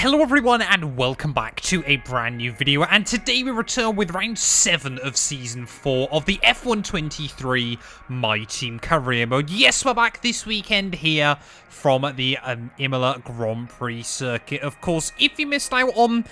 Hello everyone and welcome back to a brand new video, and today we return with round 7 of season 4 of the F123 My Team career mode. Yes, we're back this weekend here from the Imola Grand Prix circuit. Of course, if you missed out on...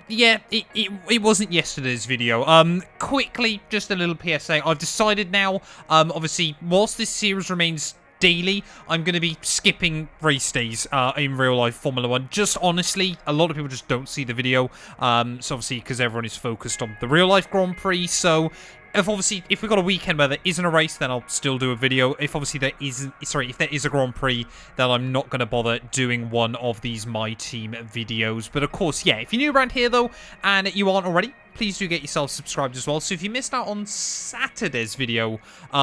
yeah, it wasn't yesterday's video. Quickly, just a little PSA. I've decided now, obviously, whilst this series remains daily, I'm going to be skipping race days in real life Formula 1. Just honestly, a lot of people just don't see the video. So obviously, because everyone is focused on the real life Grand Prix. So if we've got a weekend where there isn't a race, then I'll still do a video. If obviously there isn't, if there is a Grand Prix, then I'm not going to bother doing one of these My Team videos. But of course, yeah, if you're new around here though, and you aren't already, please do get yourself subscribed as well. So if you missed out on Saturday's video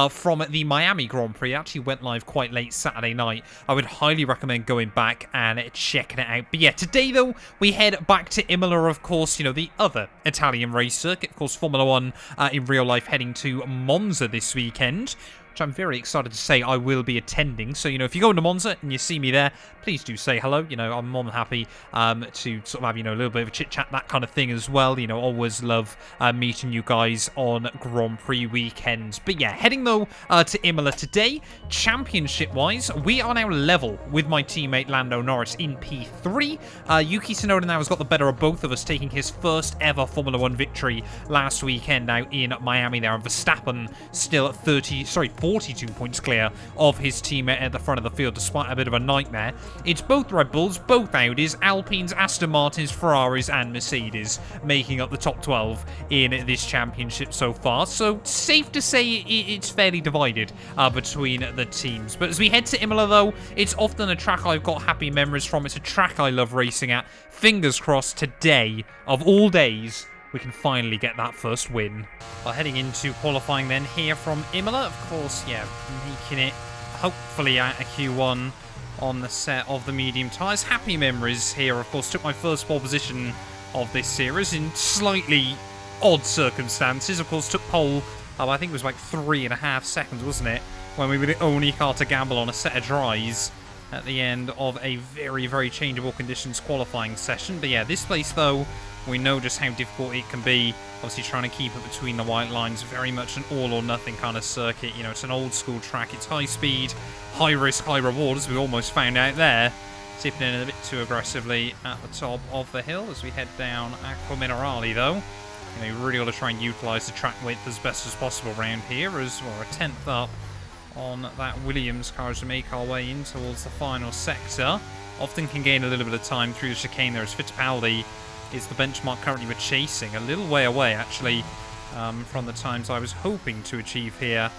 from the Miami Grand Prix, it actually went live quite late Saturday night. I would highly recommend going back and checking it out. But yeah, today though, we head back to Imola, of course, you know, the other Italian race circuit. Of course, Formula 1 in real life heading to Monza this weekend, which I'm very excited to say I will be attending. So, you know, if you go into Monza and you see me there, please do say hello. You know, I'm more than happy to sort of have, you know, a little bit of a chit-chat, that kind of thing as well. You know, always love meeting you guys on Grand Prix weekends. But yeah, heading though to Imola today, championship-wise, we are now level with my teammate Lando Norris in P3. Yuki Tsunoda now has got the better of both of us, taking his first ever Formula 1 victory last weekend out in Miami there. And Verstappen still at 42 points clear of his teammate at the front of the field, despite a bit of a nightmare. It's both Red Bulls, both Audis, Alpines, Aston Martins, Ferraris, and Mercedes making up the top 12 in this championship so far. So, safe to say it's fairly divided between the teams. But as we head to Imola, though, it's often a track I've got happy memories from. It's a track I love racing at. Fingers crossed today, of all days, we can finally get that first win. Well, heading into qualifying then here from Imola, of course, yeah, making it hopefully out of Q1 on the set of the medium tyres. Happy memories here, of course. Took my first pole position of this series in slightly odd circumstances. Of course, took pole, I think it was like 3.5 seconds, wasn't it? When we were the only car to gamble on a set of dries at the end of a very, very changeable conditions qualifying session. But yeah, this place though, we know just how difficult it can be. Obviously trying to keep it between the white lines. Very much an all or nothing kind of circuit. You know, it's an old school track. It's high speed, high risk, high reward, as we almost found out there. Tipping in a bit too aggressively at the top of the hill as we head down Aqua Minerale though. You know, you really ought to try and utilise the track width as best as possible around here, as we're a 10th up on that Williams car as we make our way in towards the final sector. Often can gain a little bit of time through the chicane there, as Fittipaldi is the benchmark currently we're chasing. A little way away, actually, from the times I was hoping to achieve here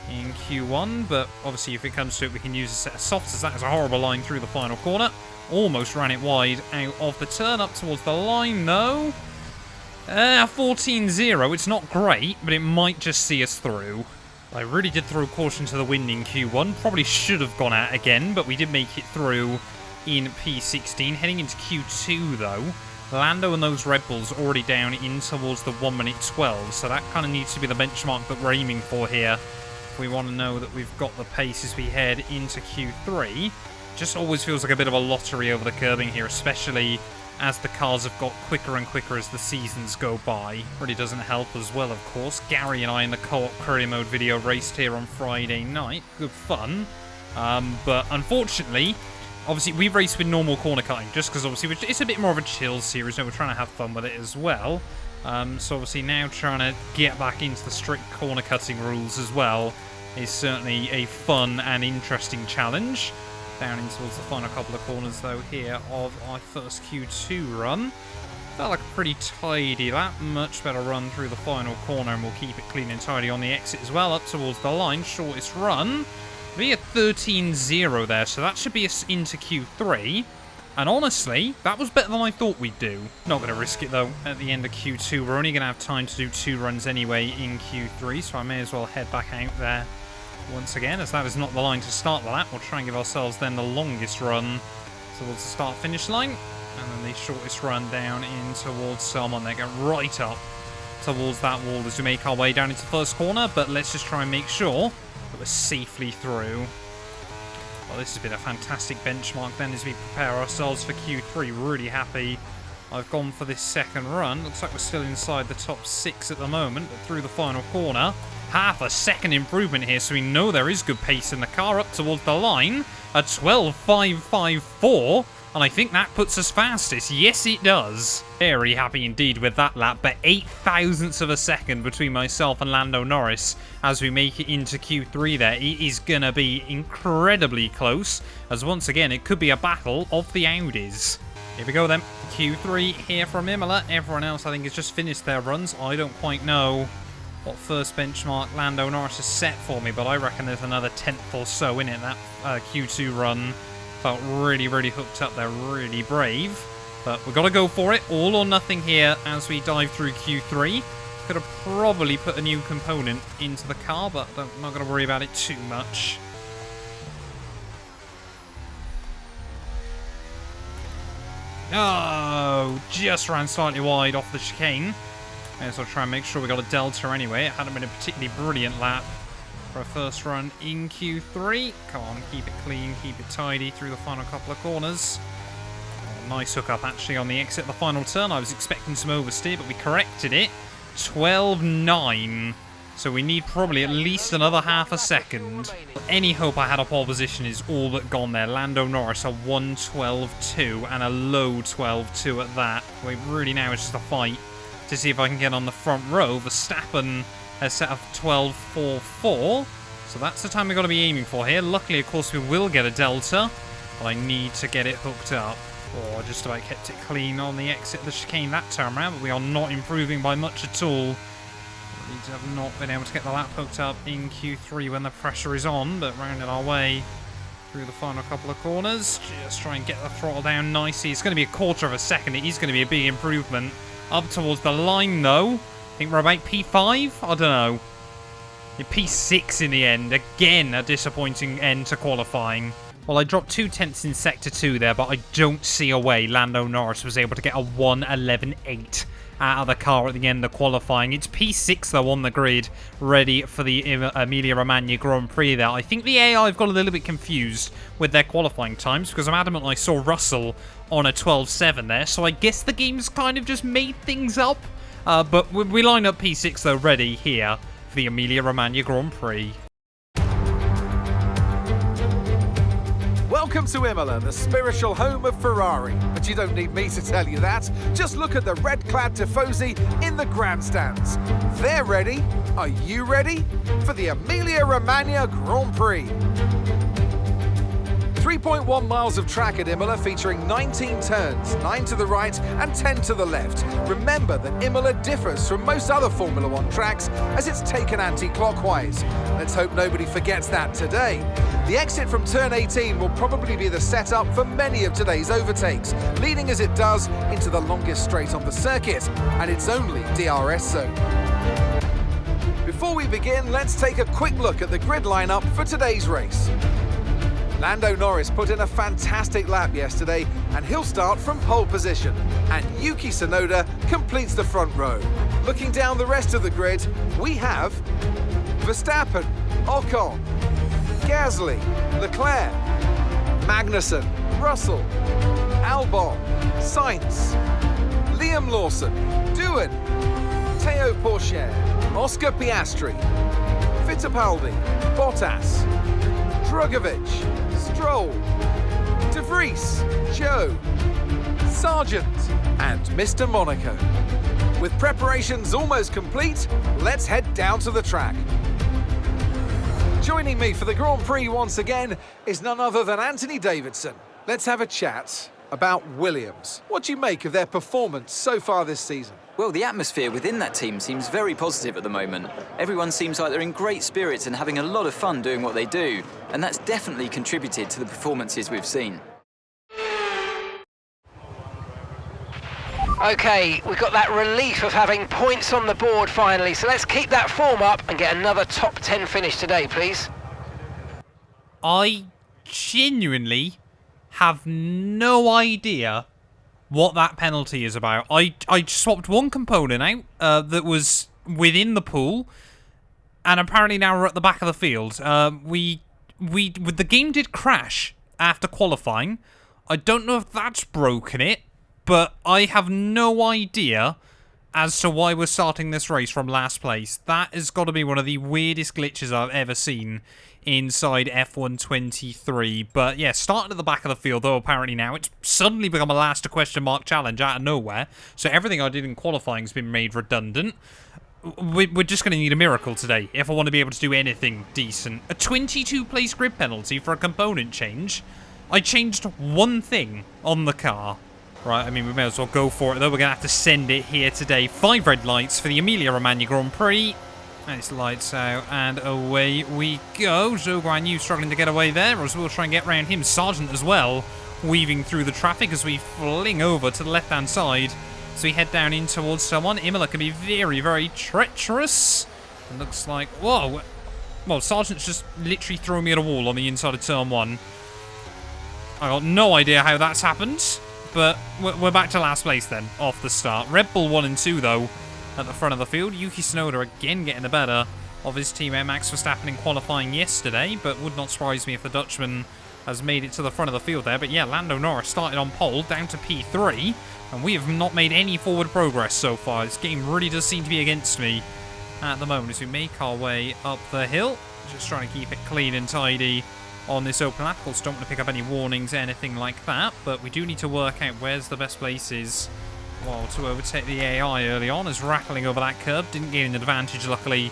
in Q1. But obviously, if it comes to it, we can use a set of softs, as that is a horrible line through the final corner. Almost ran it wide out of the turn. Up towards the line, though. 14-0. It's not great, but it might just see us through. I really did throw caution to the wind in Q1. Probably should have gone out again, but we did make it through in P16. Heading into Q2, though, Lando and those Red Bulls already down in towards the 1 minute 12, so that kind of needs to be the benchmark that we're aiming for here. If we want to know that we've got the pace as we head into Q3. Just always feels like a bit of a lottery over the curbing here, especially as the cars have got quicker and quicker as the seasons go by. Really doesn't help as well, of course. Gary and I in the co-op career mode video raced here on Friday night. Good fun. But unfortunately, obviously, we raced with normal corner cutting, just because obviously it's a bit more of a chill series, and we're trying to have fun with it as well. So obviously now trying to get back into the strict corner cutting rules as well is certainly a fun and interesting challenge. Down in towards the final couple of corners, though, here of our first Q2 run. Felt like a pretty tidy lap. Much better run through the final corner, and we'll keep it clean and tidy on the exit as well. Up towards the line, shortest run. Be a 13-0 there, so that should be us into Q3. And honestly, that was better than I thought we'd do. Not going to risk it, though, at the end of Q2. We're only going to have time to do 2 runs anyway in Q3, so I may as well head back out there once again, as that is not the line to start the lap. We'll try and give ourselves then the longest run towards the start-finish line, and then the shortest run down in towards someone. They go right up towards that wall as we make our way down into the first corner, but let's just try and make sure that we're safely through. Well, this has been a fantastic benchmark then as we prepare ourselves for Q3. Really happy I've gone for this second run. Looks like we're still inside the top 6 at the moment, but through the final corner. Half a second improvement here, so we know there is good pace in the car up towards the line. A 12.554, and I think that puts us fastest. Yes, it does. Very happy indeed with that lap, but 8 thousandths of a second between myself and Lando Norris as we make it into Q3 there. It is going to be incredibly close, as once again, it could be a battle of the Audis. Here we go then. Q3 here from Imola. Everyone else, I think, has just finished their runs. I don't quite know what first benchmark Lando Norris has set for me, but I reckon there's another 10th or so in it. That Q2 run felt really, really hooked up there, really brave. But we've got to go for it. All or nothing here as we dive through Q3. Could have probably put a new component into the car, but I'm not going to worry about it too much. Oh, just ran slightly wide off the chicane. So I'll try and make sure we got a delta anyway. It hadn't been a particularly brilliant lap for a first run in Q3. Come on, keep it clean, keep it tidy through the final couple of corners. Oh, nice hookup actually on the exit of the final turn. I was expecting some oversteer, but we corrected it. 12.9. So we need probably at least another half a second. Any hope I had of pole position is all but gone there. Lando Norris a 1.12.2 and a low 12.2 at that. We really now it's just a fight to see if I can get on the front row. Verstappen has set up 12.44. So that's the time we've got to be aiming for here. Luckily, of course, we will get a delta. But I need to get it hooked up. Oh, just about kept it clean on the exit of the chicane that time round. But we are not improving by much at all. We have not been able to get the lap hooked up in Q3 when the pressure is on. But rounding our way through the final couple of corners. Just try and get the throttle down nicely. It's going to be a quarter of a second. It is going to be a big improvement. Up towards the line, though. I think we're about P5? I don't know. P6 in the end. Again, a disappointing end to qualifying. Well, I dropped 2 tenths in Sector 2 there, but I don't see a way Lando Norris was able to get a 1.11.8 out of the car at the end of qualifying. It's P6, though, on the grid, ready for the Emilia Romagna Grand Prix there. I think the AI have got a little bit confused with their qualifying times, because I'm adamant I saw Russell on a 12.7 there, so I guess the game's kind of just made things up. But we line up P6, though, ready here for the Emilia Romagna Grand Prix. Welcome to Imola, the spiritual home of Ferrari. But you don't need me to tell you that. Just look at the red-clad Tifosi in the grandstands. They're ready. Are you ready? For the Emilia Romagna Grand Prix. 3.1 miles of track at Imola featuring 19 turns, 9 to the right and 10 to the left. Remember that Imola differs from most other Formula One tracks as it's taken anti-clockwise. Let's hope nobody forgets that today. The exit from turn 18 will probably be the setup for many of today's overtakes, leading as it does into the longest straight on the circuit, and it's only DRS zone. Before we begin, let's take a quick look at the grid lineup for today's race. Lando Norris put in a fantastic lap yesterday, and he'll start from pole position. And Yuki Tsunoda completes the front row. Looking down the rest of the grid, we have Verstappen, Ocon, Gasly, Leclerc, Magnussen, Russell, Albon, Sainz, Liam Lawson, Doohan, Teo Pourchaire, Oscar Piastri, Fittipaldi, Bottas, Drugovich, Stroll, De Vries, Joe, Sargent, and Mr. Monaco. With preparations almost complete, let's head down to the track. Joining me for the Grand Prix once again is none other than Anthony Davidson. Let's have a chat about Williams. What do you make of their performance so far this season? Well, the atmosphere within that team seems very positive at the moment. Everyone seems like they're in great spirits and having a lot of fun doing what they do. And that's definitely contributed to the performances we've seen. OK, we've got that relief of having points on the board finally. So let's keep that form up and get another top 10 finish today, please. I genuinely have no idea what that penalty is about. I swapped one component out that was within the pool, and apparently now we're at the back of the field. We the game did crash after qualifying. I don't know if that's broken it, but I have no idea as to why we're starting this race from last place. That has got to be one of the weirdest glitches I've ever seen inside F123. But yeah, starting at the back of the field, though apparently now it's suddenly become a last question mark challenge out of nowhere. So everything I did in qualifying has been made redundant. We're just going to need a miracle today if I want to be able to do anything decent. A 22 place grid penalty for a component change. I changed one thing on the car. Right, I mean, we may as well go for it, though. We're going to have to send it here today. 5 red lights for the Emilia Romagna Grand Prix. And it's lights out, and away we go. Zhou Guanyu struggling to get away there, as we'll try and get around him. Sargent as well, weaving through the traffic as we fling over to the left-hand side. So we head down in towards someone. Imola can be very, very treacherous. It looks like... Whoa! Well, Sargent's just literally thrown me at a wall on the inside of turn 1. I got no idea how that's happened. But we're back to last place then, off the start. Red Bull 1 and 2, though, at the front of the field. Yuki Tsunoda again getting the better of his teammate Max Verstappen in qualifying yesterday, but would not surprise me if the Dutchman has made it to the front of the field there. But yeah, Lando Norris started on pole, down to P3, and we have not made any forward progress so far. This game really does seem to be against me at the moment as we make our way up the hill. Just trying to keep it clean and tidy on this open lap. Of course, don't want to pick up any warnings, anything like that, but we do need to work out where's the best places, well, to overtake the AI early on, as rattling over that curb. Didn't gain an advantage, luckily,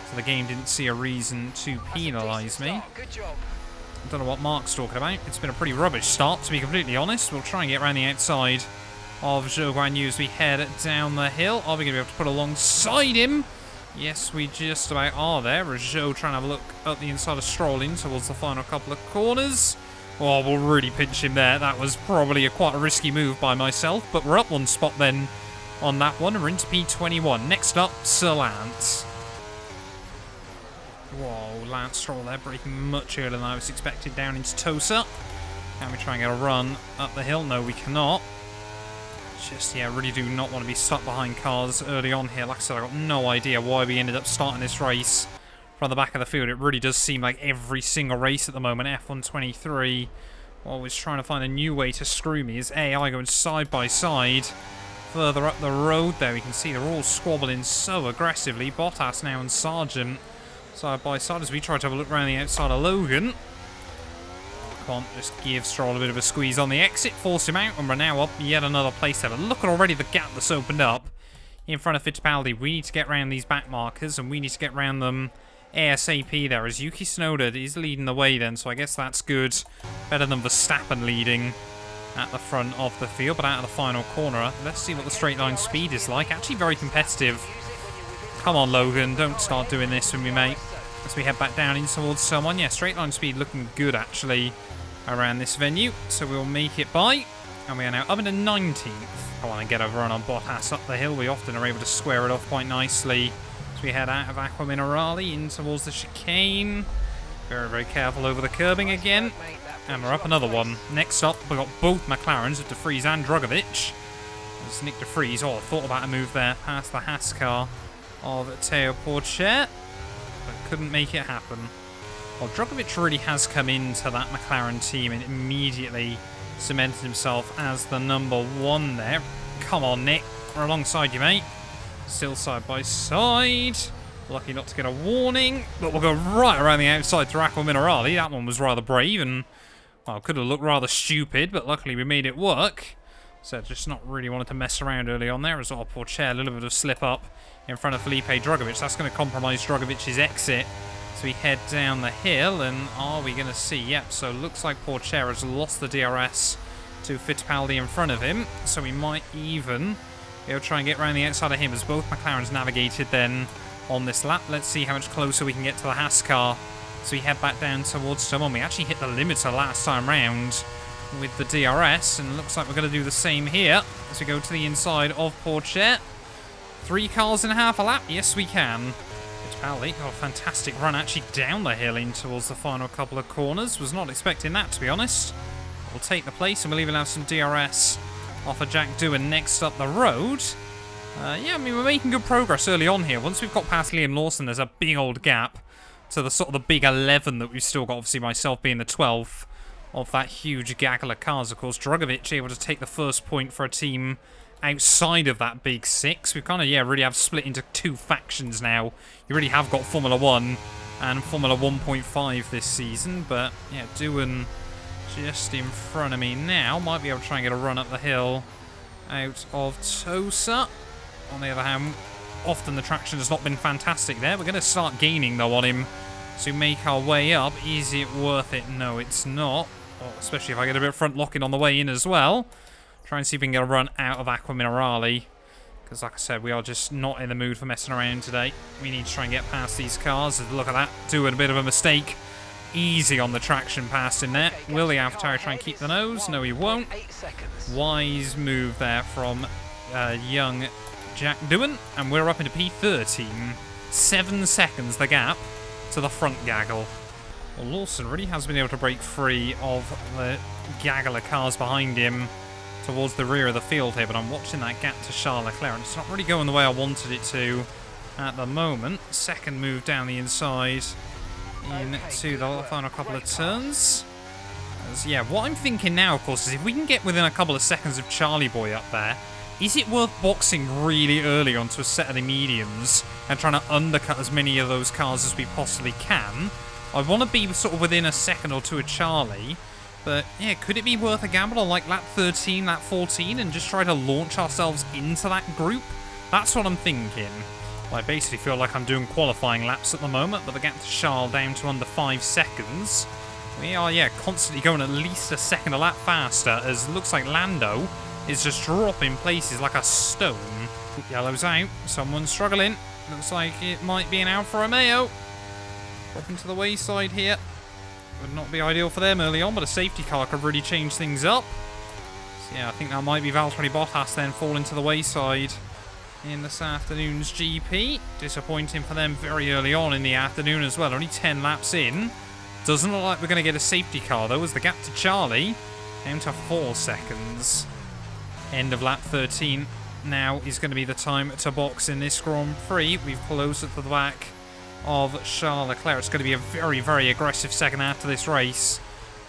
so the game didn't see a reason to penalise me. I don't know what Mark's talking about. It's been a pretty rubbish start, to be completely honest. We'll try and get around the outside of Zhou Guanyu as we head down the hill. Are we going to be able to put alongside him? Yes, we just about are there. Zhou trying to have a look up the inside of Stroll in towards the final couple of corners. Oh, we'll really pinch him there. That was probably quite a risky move by myself, but we're up one spot then on that one, and we're into P21. Next up, Sir Lance. Whoa, Lance Stroll there, breaking much earlier than I was expected down into Tosa. Can we try and get a run up the hill? No, we cannot. Just, yeah, really do not want to be stuck behind cars early on here. Like I said, I got no idea why we ended up starting this race from the back of the field. It really does seem like every single race at the moment, F123, always trying to find a new way to screw me. Is AI going side by side further up the road there? We can see they're all squabbling so aggressively. Bottas now and Sargent side by side as we try to have a look around the outside of Logan. Can't just give Stroll a bit of a squeeze on the exit, force him out, and we're now up yet another place there. But look at already the gap that's opened up in front of Fittipaldi. We need to get around these back markers, and we need to get around them ASAP there, as Yuki Tsunoda is leading the way then, so I guess that's good. Better than Verstappen leading at the front of the field, but out of the final corner. Let's see what the straight line speed is like. Actually very competitive. Come on, Logan, don't start doing this with me, mate. As we head back down in towards someone. Yeah, straight line speed looking good, actually, around this venue, so we'll make it by, and we are now up into 19th. I want to get a run on Bottas up the hill. We often are able to square it off quite nicely as we head out of Aqua Minerale in towards the chicane. Very, very careful over the curbing again, and we're up another one. Next up, we've got both McLarens with De Vries and Drugovich. There's Nick De Vries. Oh, I thought about a move there past the Haas car of Théo Pourchaire, but couldn't make it happen. Well, Drugovich really has come into that McLaren team and immediately cemented himself as the number 1 there. Come on, Nick. We're alongside you, mate. Still side by side. Lucky not to get a warning, but we'll go right around the outside to Aqua Minerale. That one was rather brave and, well, could have looked rather stupid, but luckily we made it work. So just not really wanted to mess around early on there as well. Pourchaire, a little bit of slip up in front of Felipe Drugovich. That's going to compromise Drugovich's exit. So we head down the hill, and are we going to see? Yep, so looks like Pourchaire has lost the DRS to Fittipaldi in front of him. So we might even be able to try and get around the outside of him as both McLarens navigated then on this lap. Let's see how much closer we can get to the Haas car. So we head back down towards someone. We actually hit the limiter last time round with the DRS, and looks like we're going to do the same here as we go to the inside of Pourchaire. 3 cars in half a lap. Yes, we can. Fittipaldi, oh, fantastic run actually down the hill in towards the final couple of corners. Was not expecting that, to be honest. We'll take the place, and we'll even have some DRS off of Jack Doohan next up the road. Yeah, I mean, we're making good progress early on here. Once we've got past Liam Lawson, there's a big old gap to the sort of the big 11 that we've still got, obviously myself being the 12th of that huge gaggle of cars. Of course, Drugovic able to take the first point for a team outside of that big 6. We kind of, really have split into 2 factions now. You really have got Formula 1 and Formula 1.5 this season, but yeah, Doohan just in front of me now. Might be able to try and get a run up the hill out of Tosa. On the other hand, often the traction has not been fantastic there. We're going to start gaining, though, on him to make our way up. Is it worth it? No, it's not. Oh, especially if I get a bit of front locking on the way in as well. Try and see if we can get a run out of Aqua Minerale. Because, like I said, we are just not in the mood for messing around today. We need to try and get past these cars. Look at that. Doing a bit of a mistake. Easy on the traction pass in there. Will the AlphaTauri try and keep the nose? No, he won't. Wise move there from young Jack Doohan. And we're up into P13. 7 seconds the gap to the front gaggle. Well, Lawson really has been able to break free of the gaggle of cars behind him towards the rear of the field here, but I'm watching that gap to Charles Leclerc, and it's not really going the way I wanted it to at the moment. Second move down the inside into the final couple of turns. Yeah, what I'm thinking now, of course, is if we can get within a couple of seconds of Charlie Boy up there, is it worth boxing really early onto a set of the mediums and trying to undercut as many of those cars as we possibly can? I want to be sort of within a second or two of Charlie, but yeah, could it be worth a gamble on like lap 13, lap 14 and just try to launch ourselves into that group? That's what I'm thinking. Well, I basically feel like I'm doing qualifying laps at the moment, but the gap to Charles down to under 5 seconds. We are, constantly going at least a second a lap faster, as it looks like Lando is just dropping places like a stone. Yellow's out. Someone's struggling. Looks like it might be an Alfa Romeo. Dropping to the wayside here. Would not be ideal for them early on, but a safety car could really change things up. So yeah, I think that might be Valtteri Bottas then falling to the wayside in this afternoon's GP. Disappointing for them very early on in the afternoon as well. Only 10 laps in. Doesn't look like we're going to get a safety car though, as the gap to Charlie down to 4 seconds. End of lap 13 now is going to be the time to box in this Grand Prix. We've closed at the back of Charles Leclerc. It's going to be a very, very aggressive second half to this race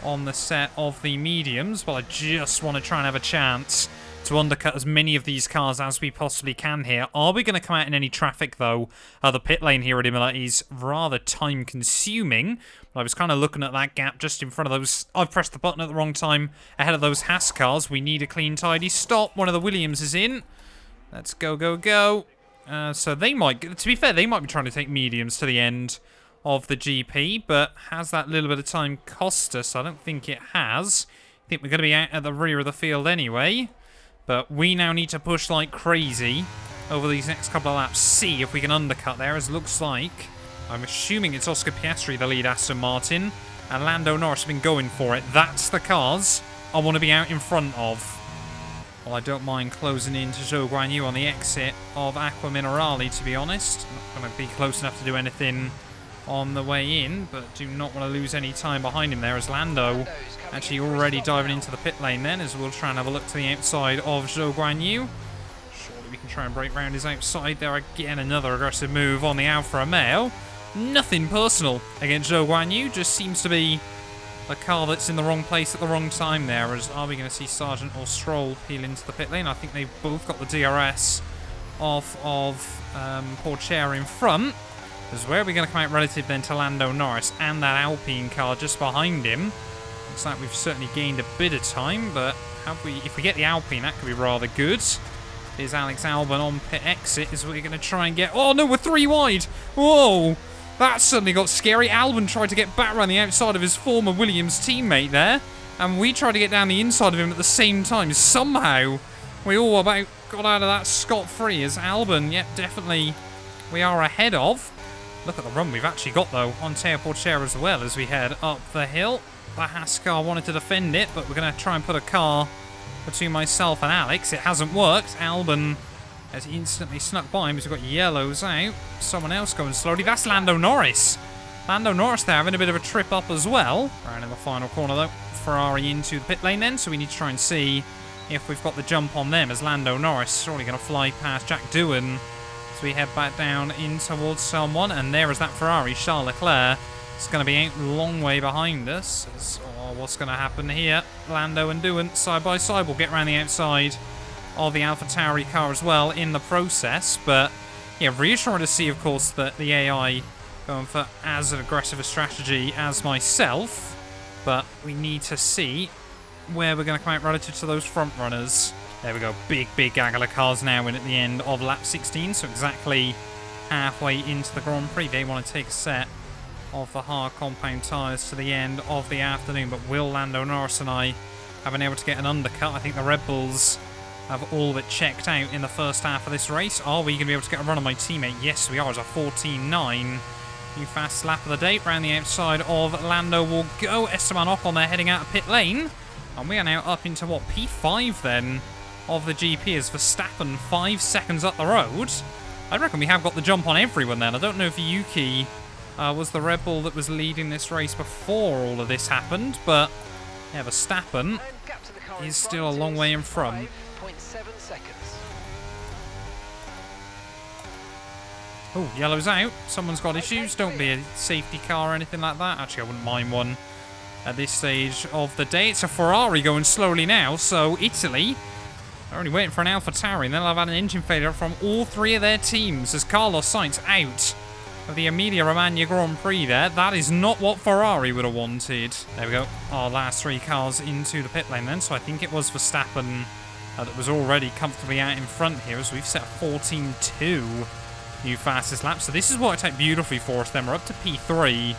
on the set of the mediums, but I just want to try and have a chance to undercut as many of these cars as we possibly can here. Are we going to come out in any traffic though? The pit lane here at Imola is rather time consuming. I was kind of looking at that gap just in front of those. I've pressed the button at the wrong time ahead of those Haas cars. We need a clean, tidy stop. One of the Williams is in. Let's go, go, go. So they might, to be fair, they might be trying to take mediums to the end of the GP, but has that little bit of time cost us? I don't think it has. I think we're going to be out at the rear of the field anyway, but we now need to push like crazy over these next couple of laps, see if we can undercut there, as it looks like. I'm assuming it's Oscar Piastri, the lead Aston Martin, and Lando Norris have been going for it. That's the cars I want to be out in front of. Well, I don't mind closing in to Zhou Guanyu on the exit of Aqua Minerale, to be honest. Not going to be close enough to do anything on the way in, but do not want to lose any time behind him there, as Lando actually already diving into the pit lane then, as we'll try and have a look to the outside of Zhou Guanyu. Surely we can try and break round his outside there. Again, another aggressive move on the Alfa Romeo. Nothing personal against Zhou Guanyu, just seems to be a car that's in the wrong place at the wrong time there. As are we going to see Sargent or Stroll peel into the pit lane? I think they've both got the DRS off of Porcher in front. As where are we going to come out relative then to Lando Norris and that Alpine car just behind him? Looks like we've certainly gained a bit of time, but if we get the Alpine, that could be rather good. Is Alex Albon on pit exit? Is we're going to try and get... Oh no, we're 3 wide! Whoa! That suddenly got scary. Albon tried to get back around the outside of his former Williams teammate there, and we tried to get down the inside of him at the same time. Somehow, we all about got out of that scot-free, as Albon, yep, definitely we are ahead of. Look at the run we've actually got, though, on Teo Porcher as well as we head up the hill. The Haas car wanted to defend it, but we're going to try and put a car between myself and Alex. It hasn't worked. Albon has instantly snuck by him as we've got yellows out. Someone else going slowly. That's Lando Norris. Lando Norris there having a bit of a trip up as well. Right in the final corner, though. Ferrari into the pit lane then, so we need to try and see if we've got the jump on them, as Lando Norris is surely going to fly past Jack Doohan as we head back down in towards someone. And there is that Ferrari, Charles Leclerc. It's going to be a long way behind us. What's going to happen here? Lando and Doohan side by side will get around the outside of the AlphaTauri car as well in the process. But yeah, reassuring to see, of course, that the AI going for as aggressive a strategy as myself. But we need to see where we're going to come out relative to those front runners. There we go. Big gaggle of cars now in at the end of lap 16. So exactly halfway into the Grand Prix. They want to take a set of the hard compound tyres to the end of the afternoon. But will Lando, Norris and I have been able to get an undercut? I think the Red Bulls have all but checked out in the first half of this race. Are we going to be able to get a run on my teammate? Yes, we are. It's a 14.9. New fast lap of the day. Round the outside of Lando will go. Esteban Ocon there heading out of pit lane. And we are now up into, what, P5 then of the GP as Verstappen 5 seconds up the road. I reckon we have got the jump on everyone then. I don't know if Yuki was the Red Bull that was leading this race before all of this happened. But, yeah, Verstappen is still a long way in front. 0.7 seconds. Oh, yellow's out. Someone's got issues. Don't be a safety car or anything like that. Actually, I wouldn't mind one at this stage of the day. It's a Ferrari going slowly now. So, Italy are only waiting for an AlphaTauri. And they'll have had an engine failure from all three of their teams as Carlos Sainz out of the Emilia Romagna Grand Prix there. That is not what Ferrari would have wanted. There we go. Our last three cars into the pit lane then. So, I think it was Verstappen that was already comfortably out in front here as we've set 14.2. New fastest lap. So this is worked out beautifully for us then. We're up to P3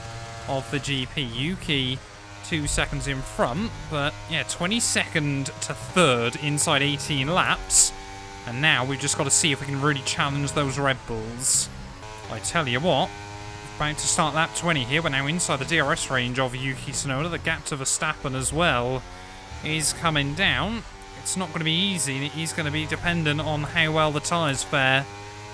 of the GP. Yuki 2 seconds in front. But yeah, 22nd to 3rd inside 18 laps. And now we've just got to see if we can really challenge those Red Bulls. I tell you what, about to start lap 20 here. We're now inside the DRS range of Yuki Tsunoda. The gap to Verstappen as well is coming down. It's not going to be easy. It is going to be dependent on how well the tyres fare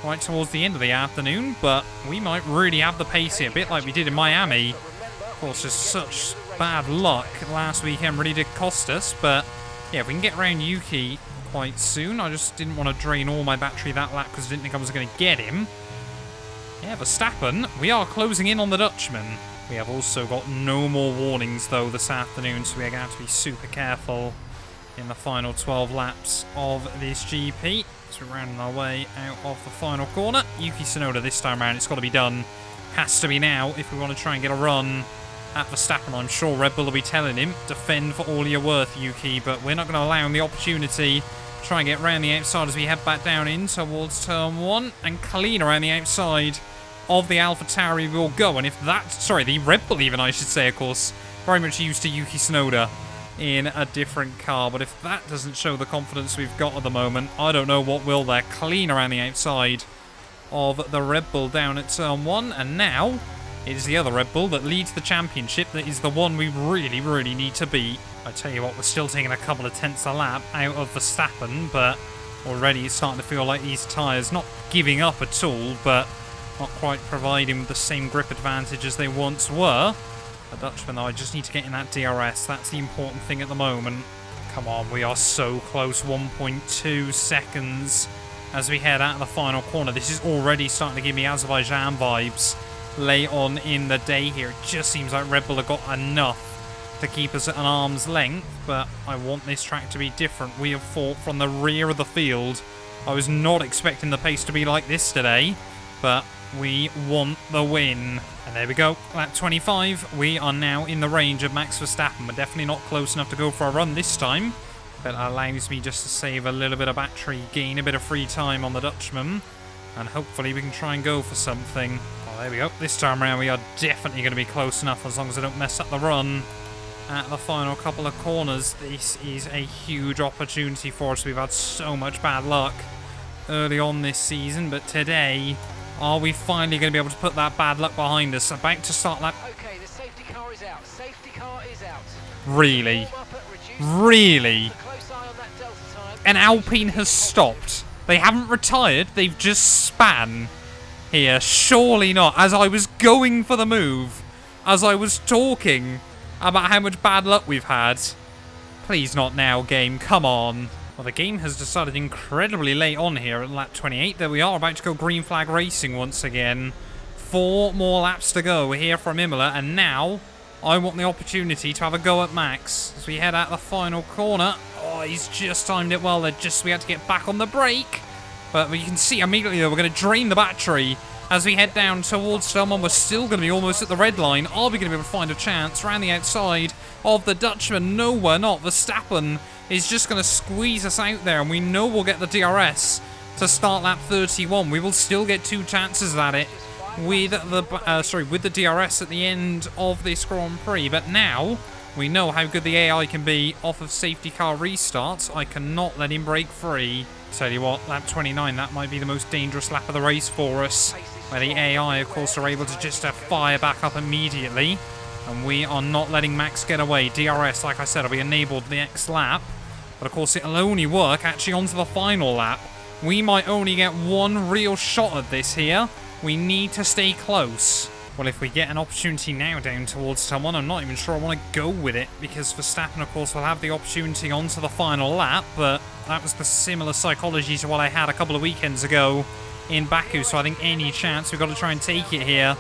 right towards the end of the afternoon, but we might really have the pace here, a bit like we did in Miami. Of course, just such bad luck last weekend really did cost us, but yeah, if we can get around Yuki quite soon. I just didn't want to drain all my battery that lap because I didn't think I was going to get him. Yeah, Verstappen, we are closing in on the Dutchman. We have also got no more warnings, though, this afternoon, so we are going to have to be super careful in the final 12 laps of this GP. So we're rounding our way out of the final corner. Yuki Tsunoda this time around, it's got to be done. Has to be now if we want to try and get a run at Verstappen. I'm sure Red Bull will be telling him, defend for all you're worth, Yuki, but we're not going to allow him the opportunity to try and get around the outside as we head back down in towards turn 1 and clean around the outside of the AlphaTauri will go. And if that, sorry, the Red Bull even, I should say, of course, very much used to Yuki Tsunoda in a different car, but if that doesn't show the confidence we've got at the moment, I don't know what will there. Clean around the outside of the Red Bull down at turn 1, and now it is the other Red Bull that leads the championship that is the one we really need to beat. I tell you what, we're still taking a couple of tenths a lap out of Verstappen, but already it's starting to feel like these tyres not giving up at all, but not quite providing with the same grip advantage as they once were. The Dutchman, though, I just need to get in that DRS. That's the important thing at the moment. Come on, we are so close. 1.2 seconds as we head out of the final corner. This is already starting to give me Azerbaijan vibes late on in the day here. It just seems like Red Bull have got enough to keep us at an arm's length, but I want this track to be different. We have fought from the rear of the field. I was not expecting the pace to be like this today, but we want the win. And there we go, lap 25. We are now in the range of Max Verstappen. We're definitely not close enough to go for a run this time, but it allows me just to save a little bit of battery, gain a bit of free time on the Dutchman, and hopefully we can try and go for something. Oh, there we go. This time around we are definitely going to be close enough as long as I don't mess up the run at the final couple of corners. This is a huge opportunity for us. We've had so much bad luck early on this season, but today, are we finally going to be able to put that bad luck behind us? About to start lap... Okay, the safety car is out. Safety car is out. Really? Really? Close eye on that delta time. And Alpine has stopped. They haven't retired. They've just span here. Surely not. As I was going for the move, as I was talking about how much bad luck we've had. Please not now, game. Come on. Well, the game has decided incredibly late on here at lap 28 that we are about to go green flag racing once again. 4 more laps to go here from Imola, and now I want the opportunity to have a go at Max as we head out the final corner. Oh, he's just timed it well there, we had to get back on the brake. But you can see immediately though, we're going to drain the battery as we head down towards someone. We're still going to be almost at the red line. Are we going to be able to find a chance around the outside of the Dutchman? No, we're not. Verstappen is just going to squeeze us out there, and we know we'll get the DRS to start lap 31. We will still get 2 chances at it with the DRS at the end of this Grand Prix. But now we know how good the AI can be off of safety car restarts. I cannot let him break free. Tell you what, lap 29, that might be the most dangerous lap of the race for us, where the AI, of course, are able to just fire back up immediately, and we are not letting Max get away. DRS, like I said, will be enabled the next lap, but of course it'll only work actually onto the final lap. We might only get 1 real shot at this here. We need to stay close. Well, if we get an opportunity now down towards someone, I'm not even sure I want to go with it, because Verstappen, of course, will have the opportunity onto the final lap, but that was the similar psychology to what I had a couple of weekends ago in Baku, so I think any chance, we've got to try and take it here,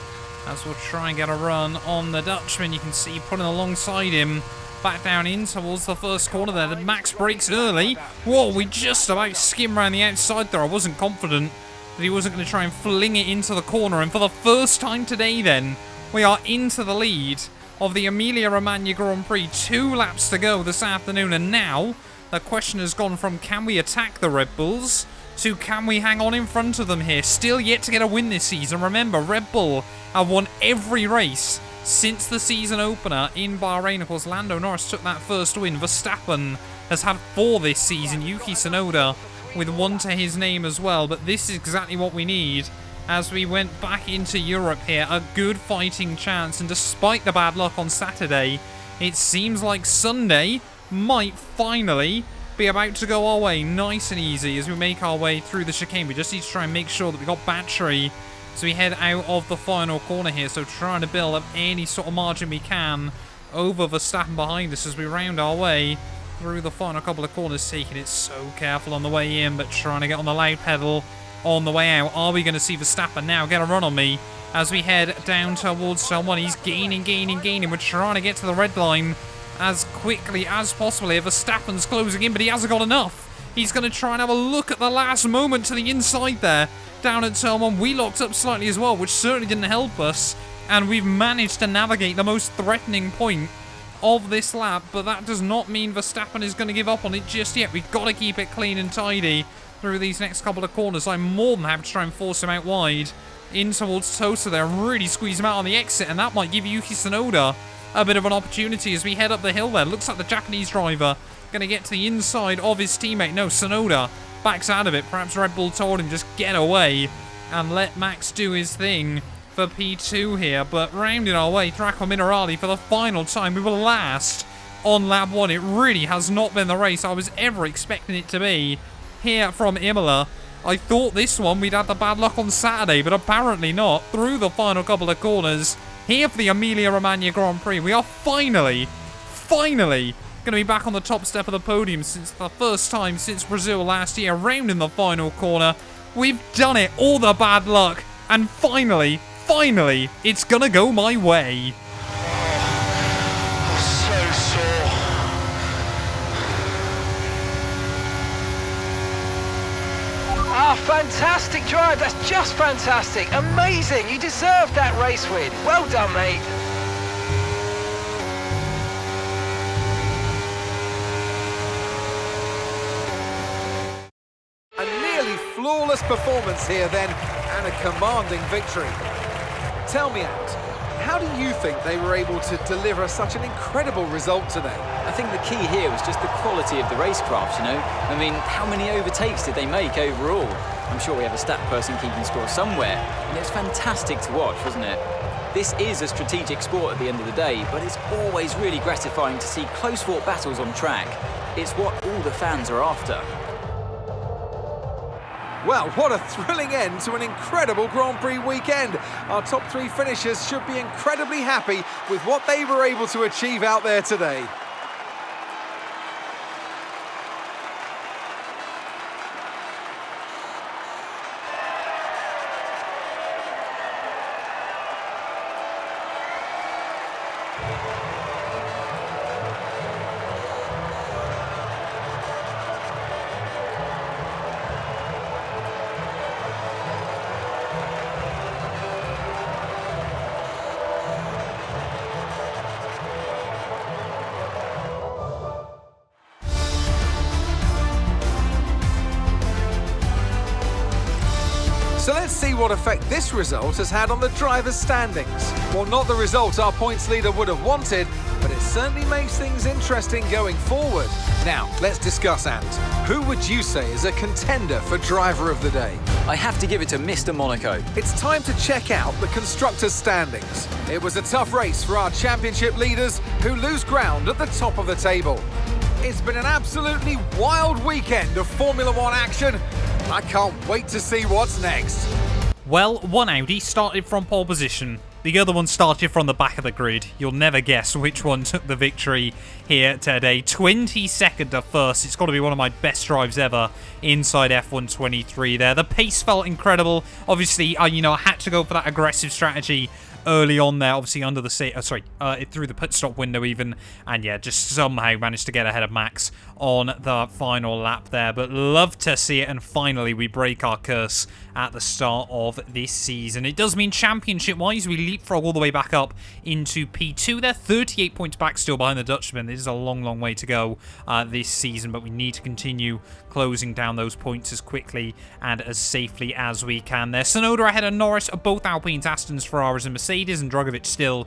as we'll try and get a run on the Dutchman. You can see putting alongside him, back down in towards the first corner there. The Max brakes early. Whoa, we just about skim around the outside there. I wasn't confident that he wasn't going to try and fling it into the corner, and for the first time today then, we are into the lead of the Emilia Romagna Grand Prix. 2 laps to go this afternoon, and now the question has gone from can we attack the Red Bulls to can we hang on in front of them here. Still yet to get a win this season. Remember, Red Bull have won every race since the season opener in Bahrain. Of course, Lando Norris took that first win. Verstappen has had 4 this season. Yuki Tsunoda with 1 to his name as well, but this is exactly what we need as we went back into Europe here. A good fighting chance, and despite the bad luck on Saturday, it seems like Sunday might finally be about to go our way nice and easy as we make our way through the chicane. We just need to try and make sure that we got battery as we head out of the final corner here, so trying to build up any sort of margin we can over Verstappen behind us as we round our way through the final couple of corners, taking it so careful on the way in, but trying to get on the loud pedal on the way out. Are we going to see Verstappen now get a run on me as we head down towards someone? He's gaining. We're trying to get to the red line as quickly as possible here. Verstappen's closing in, but he hasn't got enough. He's going to try and have a look at the last moment to the inside there. Down at turn 1, we locked up slightly as well, which certainly didn't help us, and we've managed to navigate the most threatening point of this lap, but that does not mean Verstappen is going to give up on it just yet. We've got to keep it clean and tidy through these next couple of corners. I'm more than happy to try and force him out wide in towards Tosa there and really squeeze him out on the exit, and that might give Yuki Tsunoda a bit of an opportunity as we head up the hill there. Looks like the Japanese driver going to get to the inside of his teammate. No, Tsunoda backs out of it. Perhaps Red Bull told him just get away and let Max do his thing for P2 here, but rounding our way, Trakracer Minerali for the final time. We were last on lap 1. It really has not been the race I was ever expecting it to be here from Imola. I thought this one we'd had the bad luck on Saturday, but apparently not. Through the final couple of corners here for the Emilia Romagna Grand Prix, we are finally going to be back on the top step of the podium since the first time since Brazil last year, rounding the final corner. We've done it, all the bad luck, and finally, it's gonna go my way. Oh, so sore. Ah, fantastic drive. That's just fantastic. Amazing. You deserved that race win. Well done, mate. A nearly flawless performance here then, and a commanding victory. Tell me, Ant, how do you think they were able to deliver such an incredible result today? I think the key here was just the quality of the racecraft, you know? I mean, how many overtakes did they make overall? I'm sure we have a stat person keeping score somewhere, and it's fantastic to watch, wasn't it? This is a strategic sport at the end of the day, but it's always really gratifying to see close-fought battles on track. It's what all the fans are after. Well, what a thrilling end to an incredible Grand Prix weekend. Our top 3 finishers should be incredibly happy with what they were able to achieve out there today. So let's see what effect this result has had on the drivers' standings. Well, not the result our points leader would have wanted, but it certainly makes things interesting going forward. Now, let's discuss, Ant. Who would you say is a contender for driver of the day? I have to give it to Mr. Monaco. It's time to check out the constructors' standings. It was a tough race for our championship leaders who lose ground at the top of the table. It's been an absolutely wild weekend of Formula One action. I can't wait to see what's next. Well, one Audi started from pole position. The other one started from the back of the grid. You'll never guess which one took the victory here today. 22nd to first. It's got to be one of my best drives ever inside F123 there. The pace felt incredible. Obviously, I had to go for that aggressive strategy early on there, obviously under the through the pit stop window even, and yeah, just somehow managed to get ahead of Max on the final lap there. But love to see it, and finally we break our curse at the start of this season. It does mean championship wise we leapfrog all the way back up into P2. They're 38 points back still behind the Dutchman. This is a long way to go this season, but we need to continue closing down those points as quickly and as safely as we can there. Tsunoda ahead of Norris, both Alpines, Astons, Ferraris and Mercedes, and Drogovic still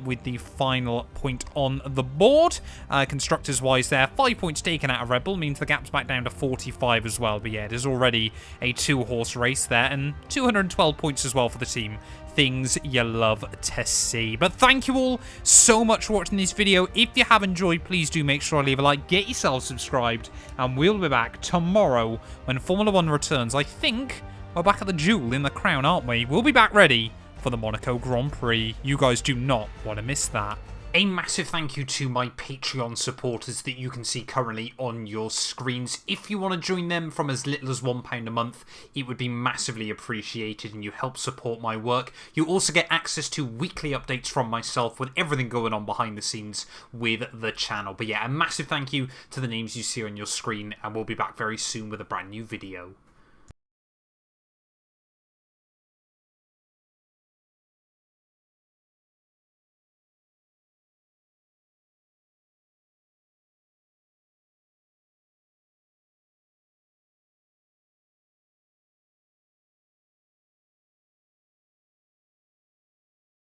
with the final point on the board. Constructors wise there, 5 points taken out of Red Bull, means the gap's back down to 45 as well. But yeah, it is already a 2-horse race there, and 212 points as well for the team. Things you love to see. But thank you all so much for watching this video. If you have enjoyed, please do make sure to leave a like, get yourself subscribed, and we'll be back tomorrow when Formula One returns. I think we're back at the Jewel in the Crown, aren't we? We'll be back ready for the Monaco Grand Prix. You guys do not want to miss that. A massive thank you to my Patreon supporters that you can see currently on your screens. If you want to join them from as little as £1 a month, it would be massively appreciated and you help support my work. You also get access to weekly updates from myself with everything going on behind the scenes with the channel. But yeah, a massive thank you to the names you see on your screen, and we'll be back very soon with a brand new video.